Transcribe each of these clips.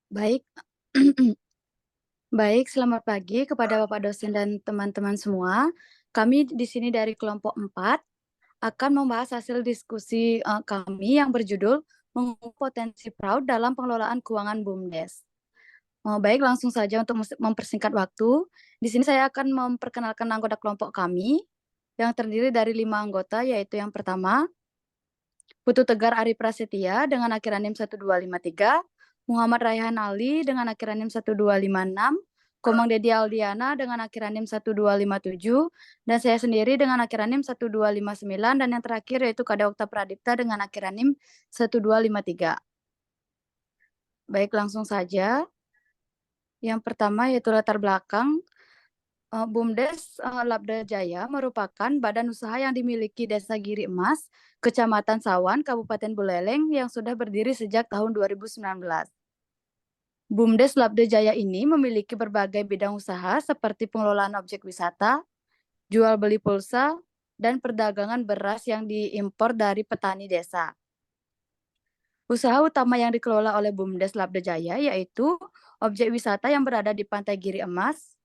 Baik, baik, selamat pagi kepada Bapak dosen dan teman-teman semua. Kami di sini dari kelompok 4 akan membahas hasil diskusi kami yang berjudul Mengungkap Potensi Fraud dalam Pengelolaan Keuangan BUMDes. Baik, langsung saja untuk mempersingkat waktu. Di sini saya akan memperkenalkan anggota kelompok kami yang terdiri dari 5 anggota, yaitu yang pertama, Putu Tegar Ari Prasetya dengan akhiran NIM 1253, Muhammad Raihan Ali dengan akhiran NIM 1256, Komang Dedi Aldiana dengan akhiran NIM 1257, dan saya sendiri dengan akhiran NIM 1259, dan yang terakhir yaitu Kada Okta Pradipta dengan akhiran NIM 1253. Baik, langsung saja. Yang pertama yaitu latar belakang. BUMDes Labda Jaya merupakan badan usaha yang dimiliki Desa Giri Emas, Kecamatan Sawan, Kabupaten Buleleng yang sudah berdiri sejak tahun 2019. BUMDes Labda Jaya ini memiliki berbagai bidang usaha seperti pengelolaan objek wisata, jual beli pulsa, dan perdagangan beras yang diimpor dari petani desa. Usaha utama yang dikelola oleh BUMDes Labda Jaya yaitu objek wisata yang berada di Pantai Giri Emas.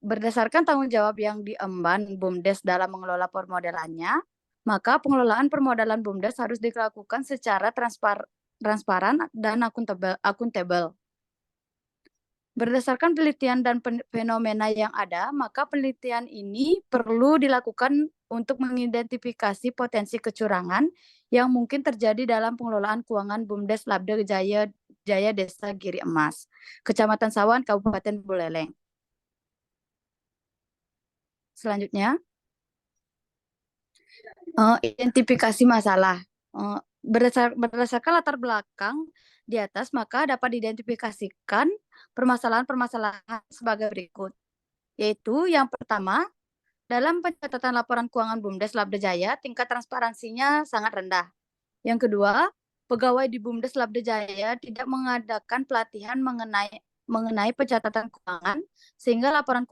Berdasarkan tanggung jawab yang diemban BUMDes dalam mengelola permodalannya, maka pengelolaan permodalan BUMDes harus dilakukan secara transparan dan akuntabel. Berdasarkan penelitian dan fenomena yang ada, maka penelitian ini perlu dilakukan untuk mengidentifikasi potensi kecurangan yang mungkin terjadi dalam pengelolaan keuangan BUMDes Labda Jaya Desa Giri Emas, Kecamatan Sawan, Kabupaten Buleleng. Selanjutnya, identifikasi masalah. Berdasarkan latar belakang di atas, maka dapat diidentifikasikan permasalahan-permasalahan sebagai berikut. Yaitu yang pertama, dalam pencatatan laporan keuangan BUMDes Labda Jaya, tingkat transparansinya sangat rendah. Yang kedua, pegawai di BUMDes Labda Jaya tidak mengadakan pelatihan mengenai pencatatan keuangan, sehingga laporan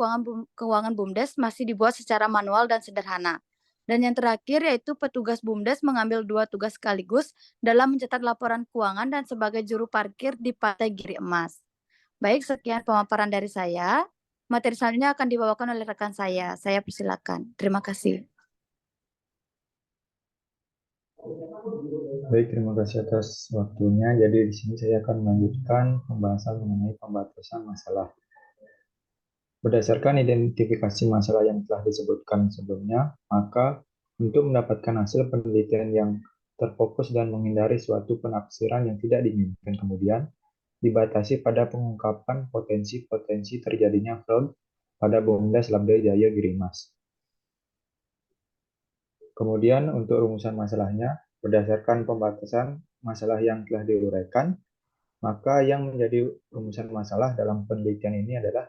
keuangan BUMDes masih dibuat secara manual dan sederhana. Dan yang terakhir yaitu petugas BUMDes mengambil 2 tugas sekaligus dalam mencatat laporan keuangan dan sebagai juru parkir di Pantai Giri Emas. Baik, sekian pemaparan dari saya. Materi selanjutnya akan dibawakan oleh rekan saya. Saya persilakan. Terima kasih. Baik, terima kasih atas waktunya. Jadi di sini saya akan melanjutkan pembahasan mengenai pembatasan masalah. Berdasarkan identifikasi masalah yang telah disebutkan sebelumnya, maka untuk mendapatkan hasil penelitian yang terfokus dan menghindari suatu penafsiran yang tidak diinginkan kemudian, dibatasi pada pengungkapan potensi-potensi terjadinya fraud pada BUMDes Labda Jaya Giri Mas. Kemudian untuk rumusan masalahnya, berdasarkan pembatasan masalah yang telah diuraikan, maka yang menjadi rumusan masalah dalam penelitian ini adalah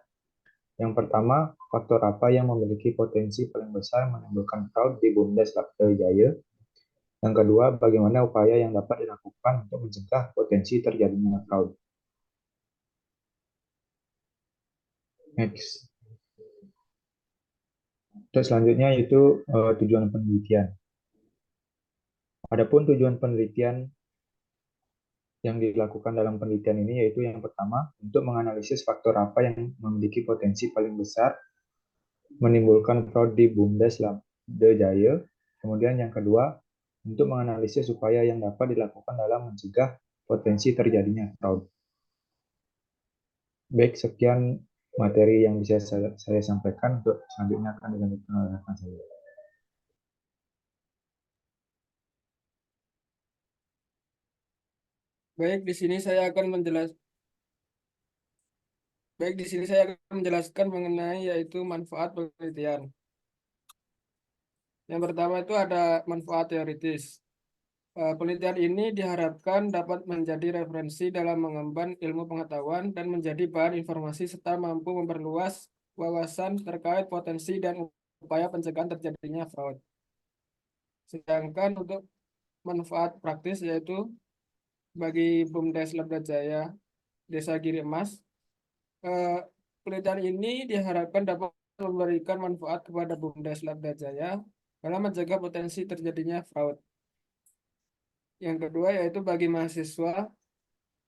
yang pertama, faktor apa yang memiliki potensi paling besar menimbulkan fraud di BUMDes Labda Jaya. Yang kedua, bagaimana upaya yang dapat dilakukan untuk mencegah potensi terjadinya fraud. Next. Terus selanjutnya yaitu tujuan penelitian. Adapun tujuan penelitian yang dilakukan dalam penelitian ini yaitu yang pertama, untuk menganalisis faktor apa yang memiliki potensi paling besar menimbulkan fraud di BUMDes Labda Jaya. Kemudian yang kedua, untuk menganalisis upaya yang dapat dilakukan dalam mencegah potensi terjadinya fraud. Baik, sekian materi yang bisa saya sampaikan. Untuk selanjutnya akan dilanjutkan oleh rekan saya. Baik, di sini saya akan menjelaskan mengenai yaitu manfaat penelitian. Yang pertama itu ada manfaat teoritis. Penelitian ini diharapkan dapat menjadi referensi dalam mengemban ilmu pengetahuan dan menjadi bahan informasi serta mampu memperluas wawasan terkait potensi dan upaya pencegahan terjadinya fraud. Sedangkan untuk manfaat praktis yaitu bagi BUMDes Labda Jaya Desa Giri Emas, penelitian ini diharapkan dapat memberikan manfaat kepada BUMDes Labda Jaya dalam mencegah potensi terjadinya fraud. Yang kedua yaitu bagi mahasiswa,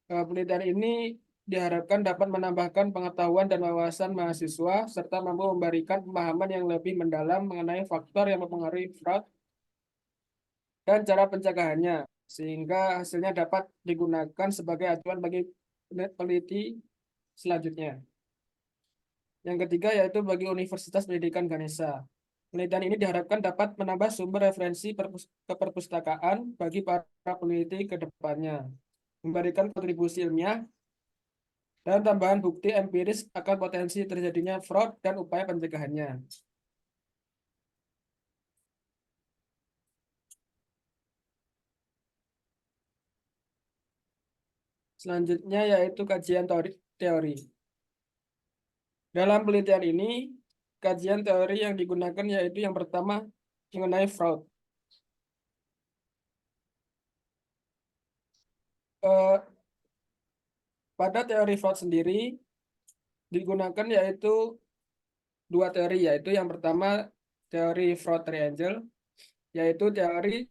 Penelitian ini diharapkan dapat menambahkan pengetahuan dan wawasan mahasiswa serta mampu memberikan pemahaman yang lebih mendalam mengenai faktor yang mempengaruhi fraud dan cara pencegahannya, sehingga hasilnya dapat digunakan sebagai acuan bagi peneliti selanjutnya. Yang ketiga yaitu bagi Universitas Pendidikan Ganesha. Penelitian ini diharapkan dapat menambah sumber referensi keperpustakaan bagi para peneliti ke depannya, memberikan kontribusi ilmiah dan tambahan bukti empiris akan potensi terjadinya fraud dan upaya pencegahannya. Selanjutnya yaitu kajian teori. Dalam penelitian ini, kajian teori yang digunakan yaitu yang pertama mengenai fraud. Eh, Pada teori fraud sendiri digunakan yaitu dua teori, yaitu yang pertama teori fraud triangle, yaitu teori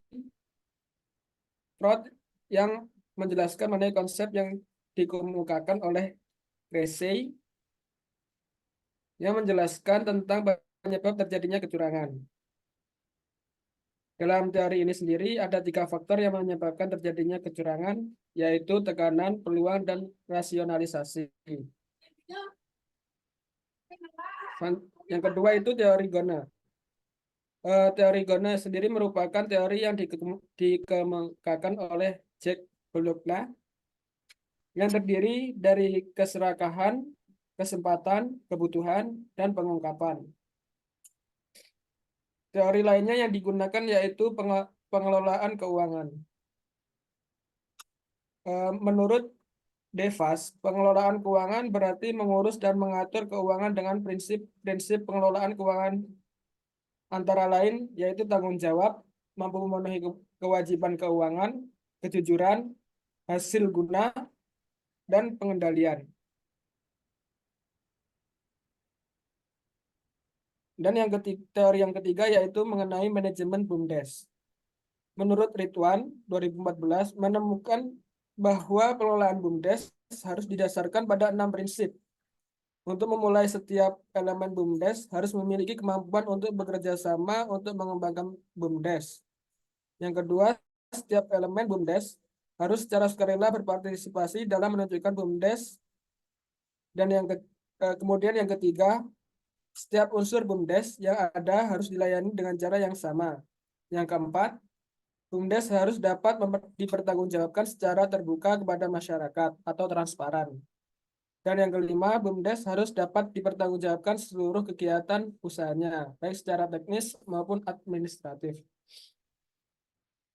fraud yang menjelaskan mengenai konsep yang dikemukakan oleh Cressey yang menjelaskan tentang penyebab terjadinya kecurangan. Dalam teori ini sendiri ada 3 faktor yang menyebabkan terjadinya kecurangan, yaitu tekanan, peluang, dan rasionalisasi. Yang kedua itu teori Ghana. Teori Ghana sendiri merupakan teori yang dikemukakan oleh Jack Bologna yang terdiri dari keserakahan, kesempatan, kebutuhan, dan pengungkapan. Teori lainnya yang digunakan yaitu pengelolaan keuangan. Menurut Devas, pengelolaan keuangan berarti mengurus dan mengatur keuangan dengan prinsip-prinsip pengelolaan keuangan antara lain yaitu tanggung jawab, mampu memenuhi kewajiban keuangan, kejujuran, hasil guna, dan pengendalian. Dan teori yang ketiga yaitu mengenai manajemen BUMDes. Menurut Ridwan 2014 menemukan bahwa pengelolaan BUMDes harus didasarkan pada 6 prinsip. Untuk memulai, setiap elemen BUMDes harus memiliki kemampuan untuk bekerja sama untuk mengembangkan BUMDes. Yang kedua, setiap elemen BUMDes harus secara sukarela berpartisipasi dalam menentukan BUMDes. Dan kemudian yang ketiga, setiap unsur BUMDes yang ada harus dilayani dengan cara yang sama. Yang keempat, BUMDes harus dapat dipertanggungjawabkan secara terbuka kepada masyarakat atau transparan. Dan yang kelima, BUMDes harus dapat dipertanggungjawabkan seluruh kegiatan usahanya, baik secara teknis maupun administratif.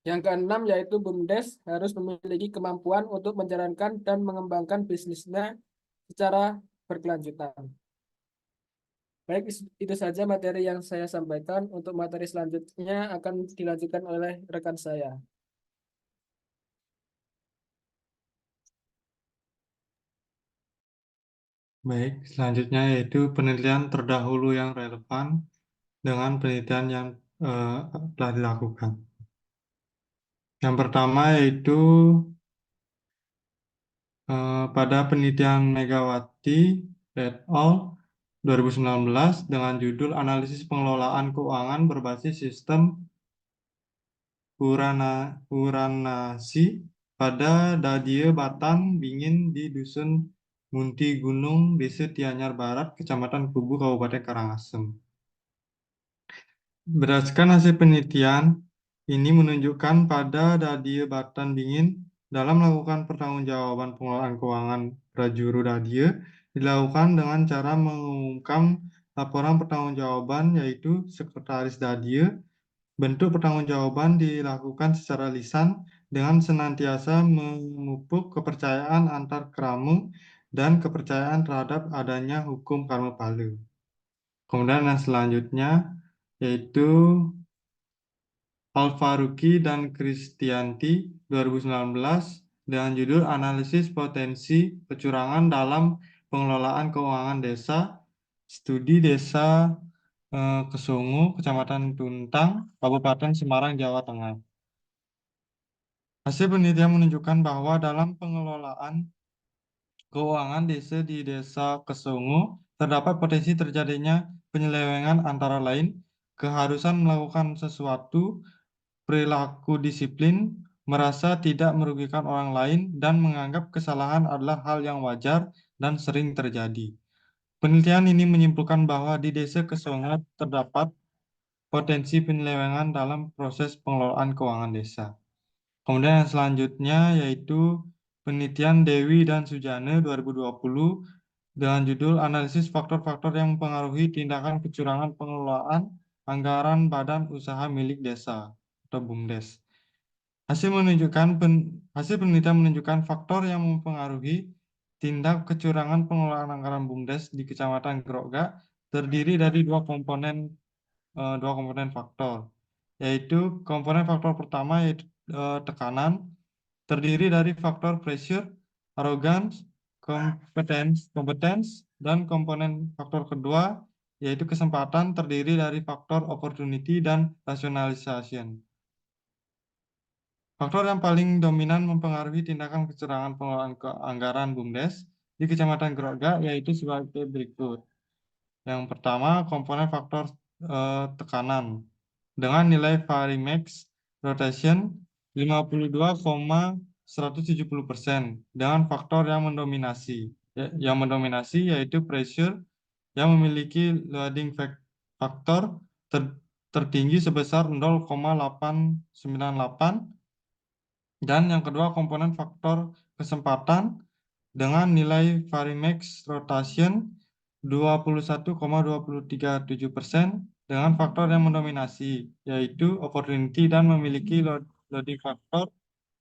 Yang keenam yaitu BUMDes harus memiliki kemampuan untuk menjalankan dan mengembangkan bisnisnya secara berkelanjutan. Baik, itu saja materi yang saya sampaikan. Untuk materi selanjutnya akan dilanjutkan oleh rekan saya. Baik, selanjutnya yaitu penelitian terdahulu yang relevan dengan penelitian yang telah dilakukan. Yang pertama yaitu pada penelitian Megawati et al. 2019 dengan judul Analisis Pengelolaan Keuangan Berbasis Sistem Uranasi pada Dadie Batan Bingin di Dusun Munti Gunung, Desa Tianyar Barat, Kecamatan Kubu, Kabupaten Karangasem. Berdasarkan hasil penelitian, ini menunjukkan pada Dadie Batan Bingin dalam melakukan pertanggungjawaban pengelolaan keuangan prajuru Dadie dilakukan dengan cara mengumumkan laporan pertanggungjawaban yaitu Sekretaris Dadie. Bentuk pertanggungjawaban dilakukan secara lisan dengan senantiasa memupuk kepercayaan antar keramu dan kepercayaan terhadap adanya hukum karma palu. Kemudian yang selanjutnya yaitu Al-Faruqi dan Kristianti 2019 dengan judul Analisis Potensi Kecurangan dalam Pengelolaan Keuangan Desa, Studi Desa Kesungu, Kecamatan Tuntang, Kabupaten Semarang, Jawa Tengah. Hasil penelitian menunjukkan bahwa dalam pengelolaan keuangan desa di Desa Kesongo terdapat potensi terjadinya penyelewengan antara lain keharusan melakukan sesuatu, perilaku disiplin, merasa tidak merugikan orang lain, dan menganggap kesalahan adalah hal yang wajar dan sering terjadi. Penelitian ini menyimpulkan bahwa di Desa Kesongo terdapat potensi penyelewengan dalam proses pengelolaan keuangan desa. Kemudian yang selanjutnya yaitu penelitian Dewi dan Sujana 2020 dengan judul Analisis Faktor-Faktor yang Mempengaruhi Tindakan Kecurangan Pengelolaan Anggaran Badan Usaha Milik Desa atau BUMDes. Hasil penelitian menunjukkan faktor yang mempengaruhi tindak kecurangan pengelolaan anggaran BUMDes di Kecamatan Grogak terdiri dari dua komponen faktor, yaitu komponen faktor pertama yaitu tekanan, terdiri dari faktor pressure, arrogance, competence, dan komponen faktor kedua yaitu kesempatan, terdiri dari faktor opportunity dan rationalization. Faktor yang paling dominan mempengaruhi tindakan kecurangan pengelolaan anggaran BUMDes di Kecamatan Grogak yaitu sebagai berikut. Yang pertama, komponen faktor tekanan dengan nilai Varimax rotation 52,170% dengan faktor yang mendominasi. Yang mendominasi yaitu pressure yang memiliki loading faktor tertinggi sebesar 0,898 dan yang kedua komponen faktor kesempatan dengan nilai Varimax rotation 21,237% dengan faktor yang mendominasi, yaitu opportunity dan memiliki loading faktor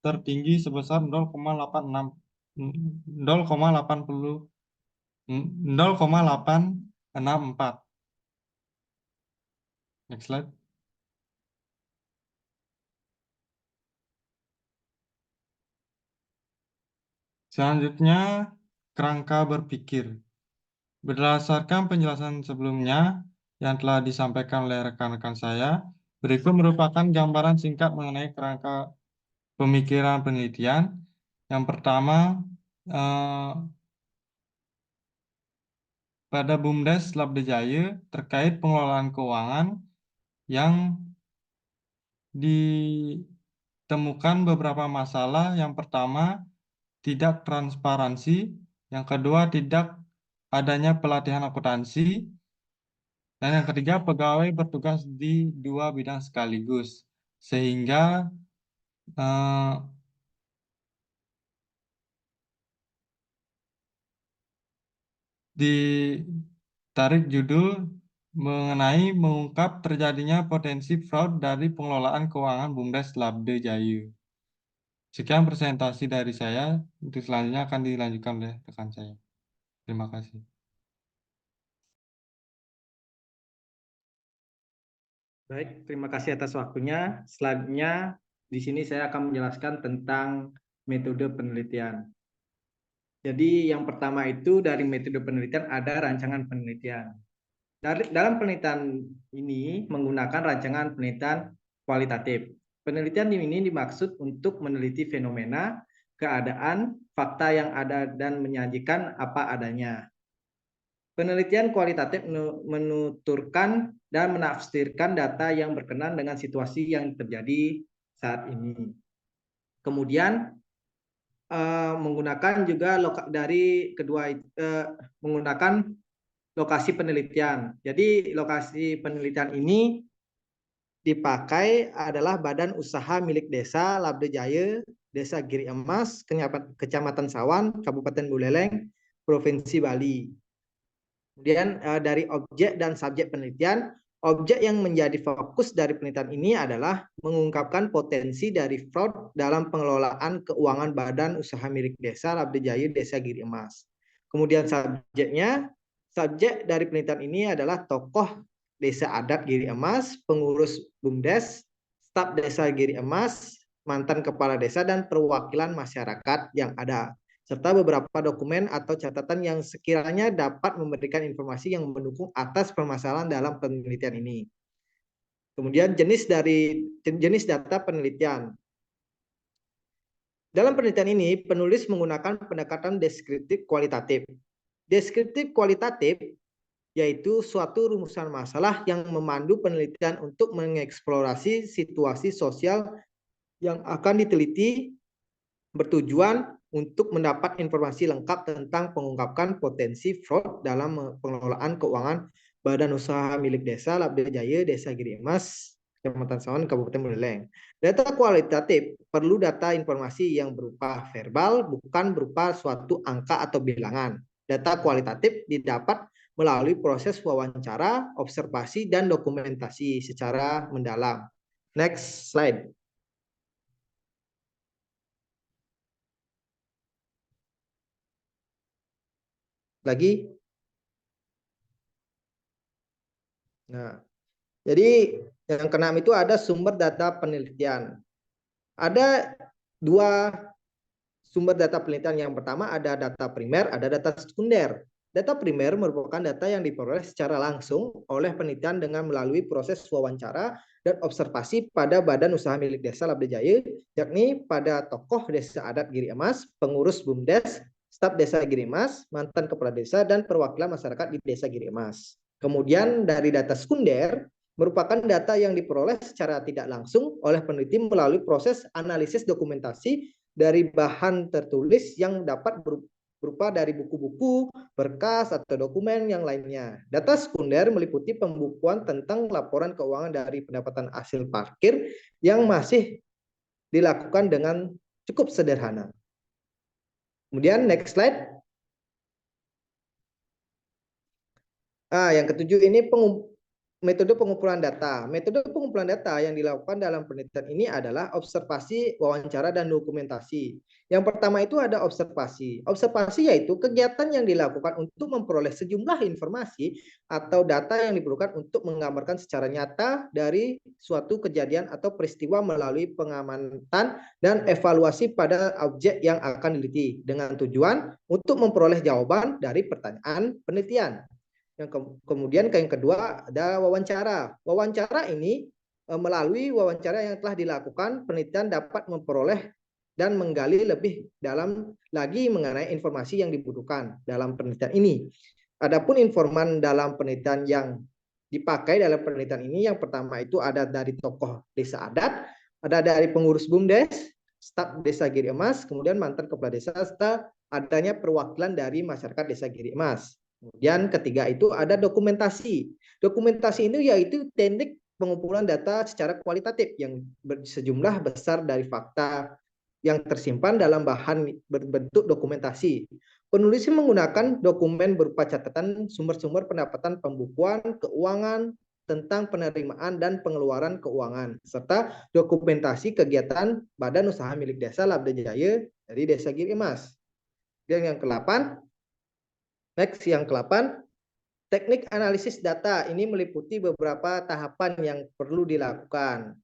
tertinggi sebesar 0,864. Next slide. Selanjutnya, kerangka berpikir. Berdasarkan penjelasan sebelumnya yang telah disampaikan oleh rekan-rekan saya, berikut merupakan gambaran singkat mengenai kerangka pemikiran penelitian. Yang pertama, pada BUMDes Labdejaya terkait pengelolaan keuangan yang ditemukan beberapa masalah. Yang pertama, tidak transparansi. Yang kedua, tidak adanya pelatihan akuntansi. Dan yang ketiga, pegawai bertugas di dua bidang sekaligus. Sehingga ditarik judul mengenai mengungkap terjadinya potensi fraud dari pengelolaan keuangan BUMDes Labdejaya. Sekian presentasi dari saya. Untuk selanjutnya akan dilanjutkan oleh rekan saya. Terima kasih. Baik, terima kasih atas waktunya. Selanjutnya, di sini saya akan menjelaskan tentang metode penelitian. Jadi yang pertama itu dari metode penelitian ada rancangan penelitian. Dalam penelitian ini menggunakan rancangan penelitian kualitatif. Penelitian ini dimaksud untuk meneliti fenomena, keadaan, fakta yang ada dan menyajikan apa adanya. Penelitian kualitatif menuturkan dan menafsirkan data yang berkenan dengan situasi yang terjadi saat ini. Kemudian menggunakan juga menggunakan lokasi penelitian. Jadi lokasi penelitian ini dipakai adalah Badan Usaha Milik Desa Labdejaya, Desa Giri Emas, Kecamatan Sawan, Kabupaten Buleleng, Provinsi Bali. Kemudian dari objek dan subjek penelitian, objek yang menjadi fokus dari penelitian ini adalah mengungkapkan potensi dari fraud dalam pengelolaan keuangan Badan Usaha Milik Desa Labdejaya Desa Giri Emas. Kemudian subjek dari penelitian ini adalah tokoh Desa Adat Giri Emas, pengurus BUMDes, staf Desa Giri Emas, mantan kepala desa, dan perwakilan masyarakat yang ada, serta beberapa dokumen atau catatan yang sekiranya dapat memberikan informasi yang mendukung atas permasalahan dalam penelitian ini. Kemudian jenis data penelitian. Dalam penelitian ini, penulis menggunakan pendekatan deskriptif kualitatif. Deskriptif kualitatif yaitu suatu rumusan masalah yang memandu penelitian untuk mengeksplorasi situasi sosial yang akan diteliti, bertujuan untuk mendapat informasi lengkap tentang pengungkapkan potensi fraud dalam pengelolaan keuangan Badan Usaha Milik Desa Labda Jaya, Desa Giri Emas, Kecamatan Sawan, Kabupaten Buleleng. Data kualitatif perlu data informasi yang berupa verbal, bukan berupa suatu angka atau bilangan. Data kualitatif didapat melalui proses wawancara, observasi, dan dokumentasi secara mendalam. Next slide. Lagi. Nah, jadi yang keenam itu ada sumber data penelitian. Ada dua sumber data penelitian. Yang pertama ada data primer, ada data sekunder. Data primer merupakan data yang diperoleh secara langsung oleh penelitian dengan melalui proses wawancara dan observasi pada Badan Usaha Milik Desa Labda Jaya, yakni pada tokoh desa adat Giri Emas, pengurus BUMDes, staf desa Giri Emas, mantan kepala desa, dan perwakilan masyarakat di desa Giri Emas. Kemudian dari data sekunder merupakan data yang diperoleh secara tidak langsung oleh peneliti melalui proses analisis dokumentasi dari bahan tertulis yang dapat berupa dari buku-buku, berkas, atau dokumen yang lainnya. Data sekunder meliputi pembukuan tentang laporan keuangan dari pendapatan hasil parkir yang masih dilakukan dengan cukup sederhana. Kemudian next slide. Yang ketujuh ini metode pengumpulan data. Metode pengumpulan data yang dilakukan dalam penelitian ini adalah observasi, wawancara, dan dokumentasi. Yang pertama itu ada observasi. Observasi yaitu kegiatan yang dilakukan untuk memperoleh sejumlah informasi atau data yang diperlukan untuk menggambarkan secara nyata dari suatu kejadian atau peristiwa melalui pengamatan dan evaluasi pada objek yang akan diteliti dengan tujuan untuk memperoleh jawaban dari pertanyaan penelitian. Kemudian yang kedua ada wawancara. Wawancara ini melalui wawancara yang telah dilakukan, penelitian dapat memperoleh dan menggali lebih dalam lagi mengenai informasi yang dibutuhkan dalam penelitian ini. Adapun informan dalam penelitian yang dipakai dalam penelitian ini, yang pertama itu ada dari tokoh desa adat, ada dari pengurus BUMDes, staf desa Giri Emas, kemudian mantan kepala desa, serta adanya perwakilan dari masyarakat desa Giri Emas. Kemudian ketiga itu ada dokumentasi. Dokumentasi ini yaitu teknik pengumpulan data secara kualitatif yang sejumlah besar dari fakta yang tersimpan dalam bahan berbentuk dokumentasi. Penulis menggunakan dokumen berupa catatan sumber-sumber pendapatan, pembukuan keuangan, tentang penerimaan dan pengeluaran keuangan, serta dokumentasi kegiatan Badan Usaha Milik Desa Labda Jaya dari Desa Giri Emas. Dan yang ke-8, next, yang ke-8, teknik analisis data ini meliputi beberapa tahapan yang perlu dilakukan.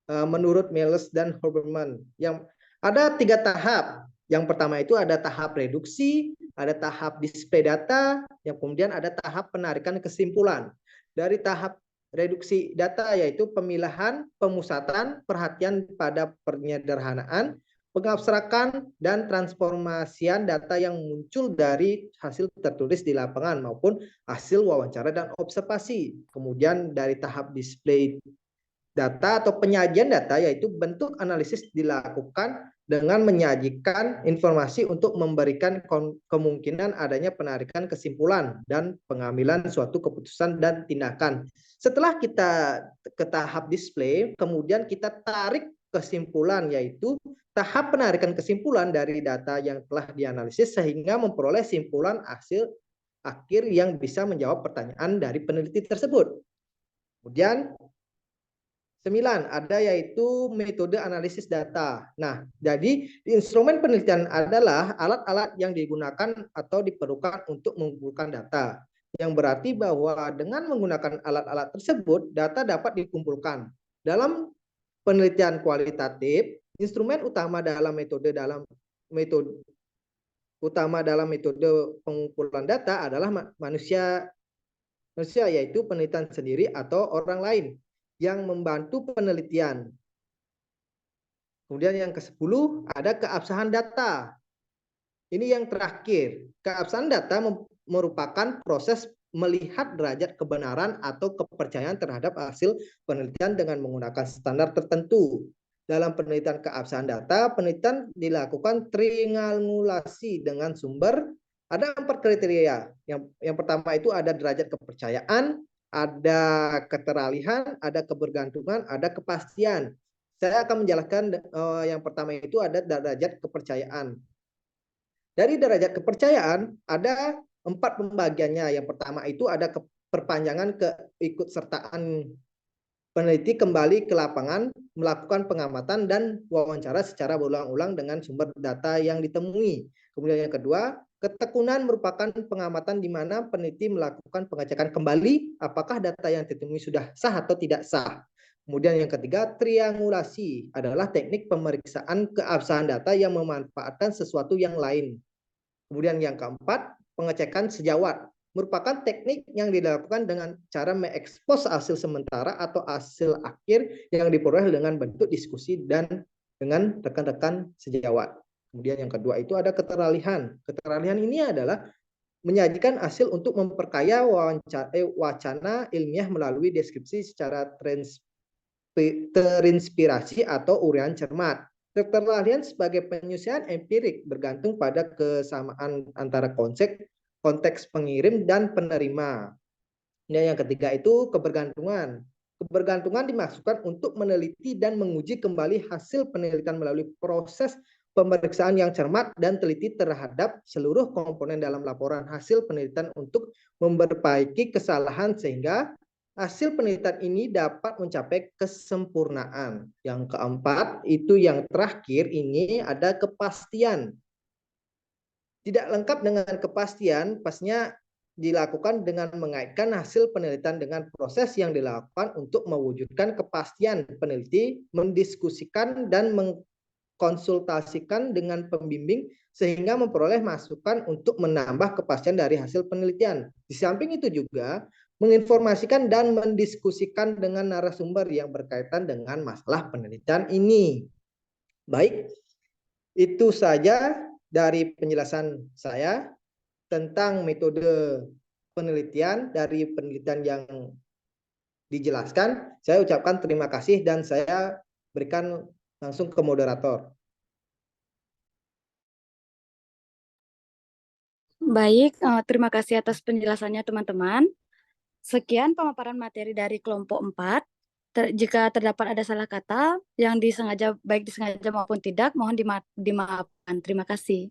Menurut Miles dan Hoberman, yang ada 3 tahap. Yang pertama itu ada tahap reduksi, ada tahap display data, yang kemudian ada tahap penarikan kesimpulan. Dari tahap reduksi data yaitu pemilahan, pemusatan, perhatian pada penyederhanaan, pengabstrakan, dan transformasian data yang muncul dari hasil tertulis di lapangan maupun hasil wawancara dan observasi. Kemudian dari tahap display data atau penyajian data yaitu bentuk analisis dilakukan dengan menyajikan informasi untuk memberikan kemungkinan adanya penarikan kesimpulan dan pengambilan suatu keputusan dan tindakan. Setelah kita ke tahap display, kemudian kita tarik kesimpulan, yaitu tahap penarikan kesimpulan dari data yang telah dianalisis sehingga memperoleh simpulan hasil akhir yang bisa menjawab pertanyaan dari peneliti tersebut. Kemudian 9 ada yaitu metode analisis data. Nah, jadi instrumen penelitian adalah alat-alat yang digunakan atau diperlukan untuk mengumpulkan data. Yang berarti bahwa dengan menggunakan alat-alat tersebut, data dapat dikumpulkan. Dalam penelitian kualitatif, instrumen utama dalam metode pengumpulan data adalah manusia, yaitu penelitian sendiri atau orang lain yang membantu penelitian. Kemudian yang ke-10 ada keabsahan data. Ini yang terakhir. Keabsahan data merupakan proses melihat derajat kebenaran atau kepercayaan terhadap hasil penelitian dengan menggunakan standar tertentu. Dalam penelitian keabsahan data, penelitian dilakukan triangulasi dengan sumber. Ada 4 kriteria. Yang pertama itu ada derajat kepercayaan, ada keteralihan, ada kebergantungan, ada kepastian. Saya akan menjelaskan yang pertama itu ada derajat kepercayaan. Dari derajat kepercayaan ada 4 pembagiannya. Yang pertama itu ada perpanjangan keikutsertaan peneliti kembali ke lapangan, melakukan pengamatan dan wawancara secara berulang-ulang dengan sumber data yang ditemui. Kemudian yang kedua, ketekunan merupakan pengamatan di mana peneliti melakukan pengecekan kembali apakah data yang ditemui sudah sah atau tidak sah. Kemudian yang ketiga, triangulasi adalah teknik pemeriksaan keabsahan data yang memanfaatkan sesuatu yang lain. Kemudian yang keempat, pengecekan sejawat merupakan teknik yang dilakukan dengan cara mengekspos hasil sementara atau hasil akhir yang diperoleh dengan bentuk diskusi dan dengan rekan-rekan sejawat. Kemudian yang kedua itu ada keteralihan. Keteralihan ini adalah menyajikan hasil untuk memperkaya wacana ilmiah melalui deskripsi secara terinspirasi atau uraian cermat. Keteralihan sebagai penyelesaian empirik bergantung pada kesamaan antara konteks pengirim dan penerima. Dan yang ketiga itu kebergantungan. Kebergantungan dimaksudkan untuk meneliti dan menguji kembali hasil penelitian melalui proses pemeriksaan yang cermat dan teliti terhadap seluruh komponen dalam laporan hasil penelitian untuk memperbaiki kesalahan sehingga hasil penelitian ini dapat mencapai kesempurnaan. Yang keempat, itu yang terakhir ini ada kepastian. Tidak lengkap dengan kepastian, pastinya dilakukan dengan mengaitkan hasil penelitian dengan proses yang dilakukan untuk mewujudkan kepastian. Peneliti mendiskusikan dan mengkonsultasikan dengan pembimbing sehingga memperoleh masukan untuk menambah kepastian dari hasil penelitian. Di samping itu juga menginformasikan dan mendiskusikan dengan narasumber yang berkaitan dengan masalah penelitian ini. Baik, itu saja dari penjelasan saya tentang metode penelitian dari penelitian yang dijelaskan. Saya ucapkan terima kasih dan saya berikan langsung ke moderator. Baik, terima kasih atas penjelasannya teman-teman. Sekian pemaparan materi dari kelompok 4. Jika terdapat ada salah kata yang disengaja, baik disengaja maupun tidak, mohon dimaafkan. Terima kasih.